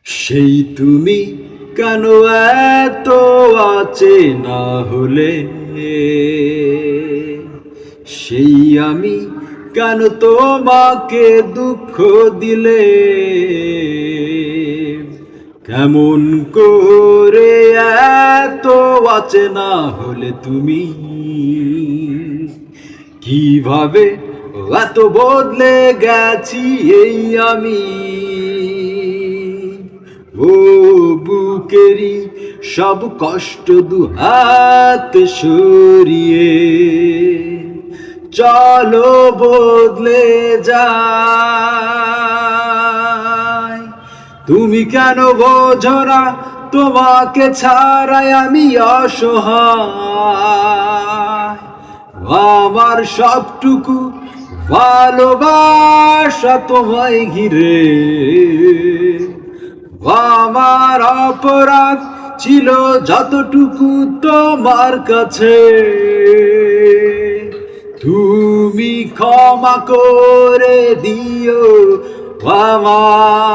সেই তুমি কেন এত অচেনা হলে, সেই আমি কেন তোমাকে দুঃখ দিলে, কেমন করে এত অচেনা হলে তুমি, কিভাবে এত বদলে গেছি এই আমি। ও বুকেরি সব কষ্ট দুহাত সরিয়ে চলো বদলে যাই। তুমি কেন বোঝো না তোমাকে ছাড়াই আমি অসহায়, আমার সবটুকু ভালোবাসা তোমায় ঘিরে। আমার অপরাধ ছিল যতটুকু তোমার কাছে, তুমি ক্ষমা করে দিও আমায়।